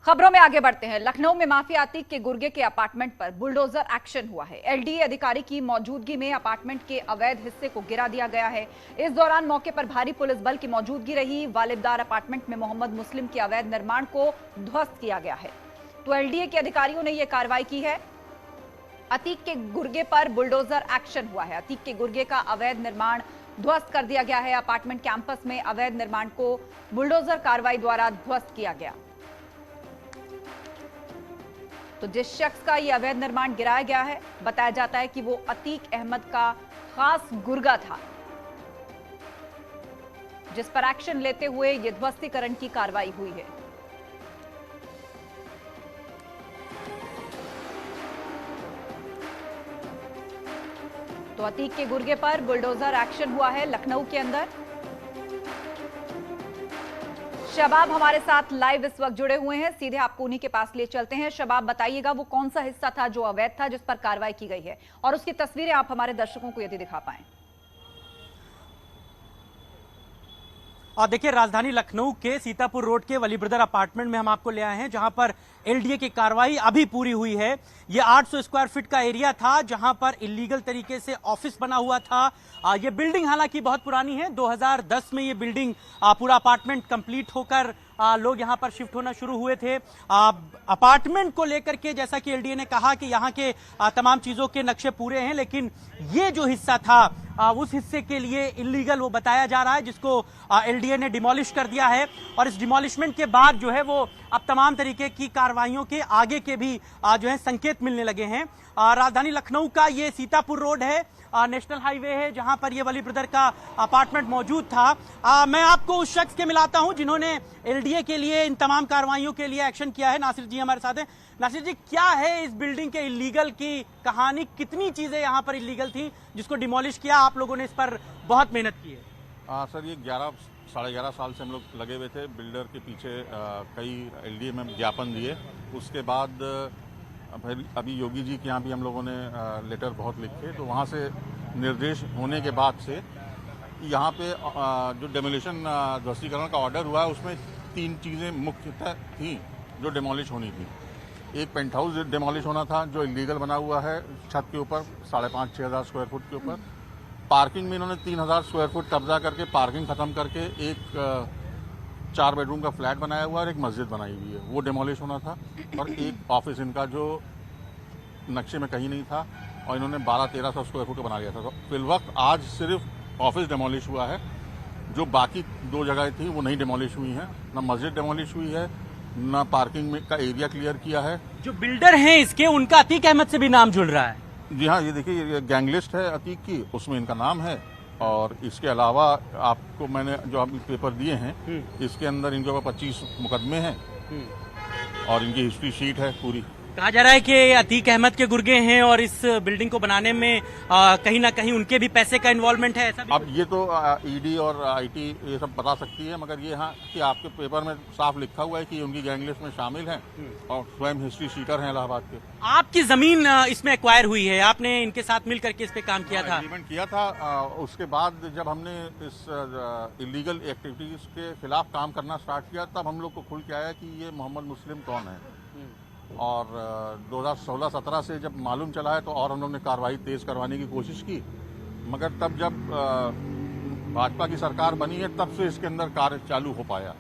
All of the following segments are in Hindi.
खबरों में आगे बढ़ते हैं। लखनऊ में माफिया अतीक के गुर्गे के अपार्टमेंट पर बुलडोजर एक्शन हुआ है। एलडीए अधिकारी की मौजूदगी में अपार्टमेंट के अवैध हिस्से को गिरा दिया गया है। इस दौरान मौके पर भारी पुलिस बल की मौजूदगी रही। वालिबदार अपार्टमेंट में मोहम्मद मुस्लिम के अवैध निर्माण को ध्वस्त किया गया है। तो एलडीए के अधिकारियों ने यह कार्रवाई की है। अतीक के गुर्गे पर बुलडोजर एक्शन हुआ है। अतीक के गुर्गे का अवैध निर्माण ध्वस्त कर दिया गया है। अपार्टमेंट कैंपस में अवैध निर्माण को बुलडोजर कार्रवाई द्वारा ध्वस्त किया गया। तो जिस शख्स का यह अवैध निर्माण गिराया गया है, बताया जाता है कि वो अतीक अहमद का खास गुर्गा था, जिस पर एक्शन लेते हुए यह ध्वस्तीकरण की कार्रवाई हुई है। तो अतीक के गुर्गे पर बुलडोजर एक्शन हुआ है लखनऊ के अंदर। शबाब हमारे साथ लाइव इस वक्त जुड़े हुए हैं, सीधे आपको उन्हीं के पास ले चलते हैं। शबाब, बताइएगा वो कौन सा हिस्सा था जो अवैध था, जिस पर कार्रवाई की गई है, और उसकी तस्वीरें आप हमारे दर्शकों को यदि दिखा पाएं। देखिए, राजधानी लखनऊ के सीतापुर रोड के वली ब्रदर अपार्टमेंट में हम आपको ले आए हैं, जहां पर एलडीए की कार्रवाई अभी पूरी हुई है। ये 800 स्क्वायर फीट का एरिया था, जहां पर इलीगल तरीके से ऑफिस बना हुआ था। ये बिल्डिंग हालांकि बहुत पुरानी है। 2010 में ये बिल्डिंग पूरा अपार्टमेंट कंप्लीट होकर लोग यहां पर शिफ्ट होना शुरू हुए थे। अपार्टमेंट को लेकर के जैसा कि एलडीए ने कहा कि यहां के तमाम चीजों के नक्शे पूरे हैं, लेकिन ये जो हिस्सा था उस हिस्से के लिए इलीगल वो बताया जा रहा है, जिसको एलडीए ने डिमोलिश कर दिया है। और इस डिमोलिशमेंट के बाद जो है वो अब तमाम तरीके की कार्रवाइयों के आगे के भी जो है संकेत मिलने लगे हैं। राजधानी लखनऊ का ये सीतापुर रोड है, नेशनल हाईवे है, जहां पर ये वली ब्रदर का अपार्टमेंट मौजूद था। मैं आपको उस शख्स के मिलाता हूं जिन्होंने एलडीए के लिए इन तमाम कार्रवाइयों के लिए एक्शन किया है। नासिर जी हमारे साथ हैं। नासिर जी, क्या है इस बिल्डिंग के इलीगल की कहानी? कितनी चीजें यहाँ पर इलीगल थी जिसको डिमोलिश किया? आप लोगों ने इस पर बहुत मेहनत की है। सर, ये 11-11.5 साल से हम लोग लगे हुए थे। बिल्डर के पीछे कई एलडीए में ज्ञापन दिए। उसके बाद अभी योगी जी के यहाँ भी हम लोगों ने लेटर बहुत लिखे, तो वहाँ से निर्देश होने के बाद से यहाँ पे जो डेमोलिशन ध्वस्तीकरण का ऑर्डर हुआ है, उसमें 3 चीज़ें मुख्यतः थी जो डिमोलिश होनी थी। एक पेंट हाउस डिमोलिश होना था जो इलीगल बना हुआ है छत के ऊपर 5,500-6,000 स्क्वायर फुट के ऊपर। पार्किंग में इन्होंने 3,000 स्क्वायर फुट कब्जा करके पार्किंग खत्म करके एक 4 बेडरूम का फ्लैट बनाया हुआ और एक मस्जिद बनाई हुई है, वो डिमोलिश होना था। और एक ऑफिस इनका जो नक्शे में कहीं नहीं था, और इन्होंने 1200-1300 स्क्वायर फुट का बना लिया था। तो फिलवक्त आज सिर्फ ऑफिस डिमोलिश हुआ है, जो बाकी 2 जगह थी वो नहीं डिमोलिश हुई हैं। ना मस्जिद डिमोलिश हुई है, ना पार्किंग में का एरिया क्लियर किया है। जो बिल्डर हैं इसके, उनका अतीक अहमद से भी नाम जुड़ रहा है। जी हाँ, ये देखिए, ये गैंग लिस्ट है अतीक की, उसमें इनका नाम है। और इसके अलावा आपको मैंने जो अभी पेपर दिए हैं, इसके अंदर इनके ऊपर 25 मुकदमे हैं और इनकी हिस्ट्री शीट है पूरी। कहा जा रहा है कि अतीक अहमद के गुर्गे हैं और इस बिल्डिंग को बनाने में कहीं ना कहीं उनके भी पैसे का इन्वॉल्वमेंट है, ऐसा भी? अब ये तो ईडी और आईटी ये सब बता सकती है, मगर ये हाँ कि आपके पेपर में साफ लिखा हुआ है कि उनकी गैंग लिस्ट में शामिल हैं और स्वयं हिस्ट्री शीटर हैं इलाहाबाद के। आपकी जमीन इसमें एक्वायर हुई है, आपने इनके साथ मिल करके इस पे काम किया था? एग्रीमेंट किया था। उसके बाद जब हमने इस इलीगल एक्टिविटीज के खिलाफ काम करना स्टार्ट किया, तब हम लोग को खुल के आया कि ये मोहम्मद मुस्लिम कौन है। और 2016-17 से जब मालूम चला है, तो और हम लोग ने कार्रवाई तेज करवाने की कोशिश की, मगर तब जब भाजपा की सरकार बनी है, तब से इसके अंदर कार्य चालू हो पाया।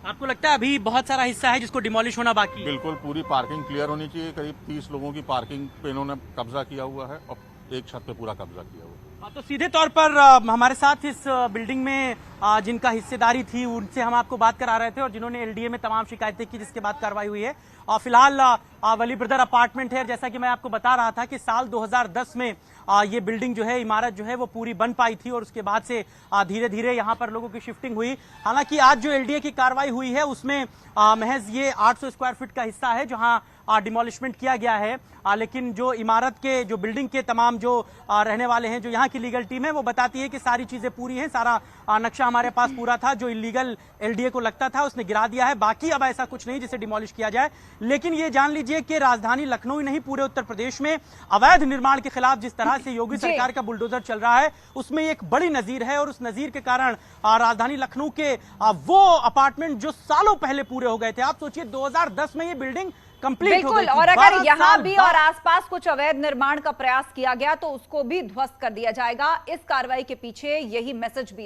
आपको लगता है अभी बहुत सारा हिस्सा है जिसको डिमोलिश होना बाकी है? बिल्कुल, पूरी पार्किंग क्लियर होनी चाहिए। करीब 30 लोगों की पार्किंग पे इन्होंने कब्जा किया हुआ है और एक छत पे पूरा कब्जा किया हुआ है। तो सीधे तौर पर हमारे साथ इस बिल्डिंग में जिनका हिस्सेदारी थी, उनसे हम आपको बात करा रहे थे, और जिन्होंने एलडीए में तमाम शिकायतें की, जिसके बाद कार्रवाई हुई है। फिलहाल वली ब्रदर अपार्टमेंट है, जैसा कि मैं आपको बता रहा था कि साल 2010 में ये बिल्डिंग जो है, इमारत जो है वो पूरी बन पाई थी, और उसके बाद से धीरे धीरे यहाँ पर लोगों की शिफ्टिंग हुई। हालांकि आज जो एलडीए की कार्रवाई हुई है, उसमें महज ये 800 स्क्वायर फीट का हिस्सा है जहां डिमोलिशमेंट किया गया है। लेकिन जो इमारत के, जो बिल्डिंग के तमाम जो रहने वाले हैं, जो यहाँ की लीगल टीम है, वो बताती है कि सारी चीजें पूरी हैं, सारा नक्शा हमारे पास पूरा था जो इलीगल एलडीए को लगता था उसने गिरा दिया है। बाकी अब ऐसा कुछ नहीं जिसे डिमोलिश किया जाए। लेकिन ये जान लीजिए कि राजधानी लखनऊ ही नहीं पूरे उत्तर प्रदेश में अवैध निर्माण के खिलाफ जिस तरह से योगी सरकार का बुलडोजर चल रहा है उसमें एक बड़ी नजीर है। और उस नजीर के कारण राजधानी लखनऊ के वो अपार्टमेंट जो सालों पहले पूरे हो गए थे, आप सोचिए 2010 में ये बिल्डिंग कंप्लीट हो गई थी। और अगर यहाँ भी और आसपास कुछ अवैध निर्माण का प्रयास किया गया तो उसको भी ध्वस्त कर दिया जाएगा। इस कार्रवाई के पीछे यही मैसेज भी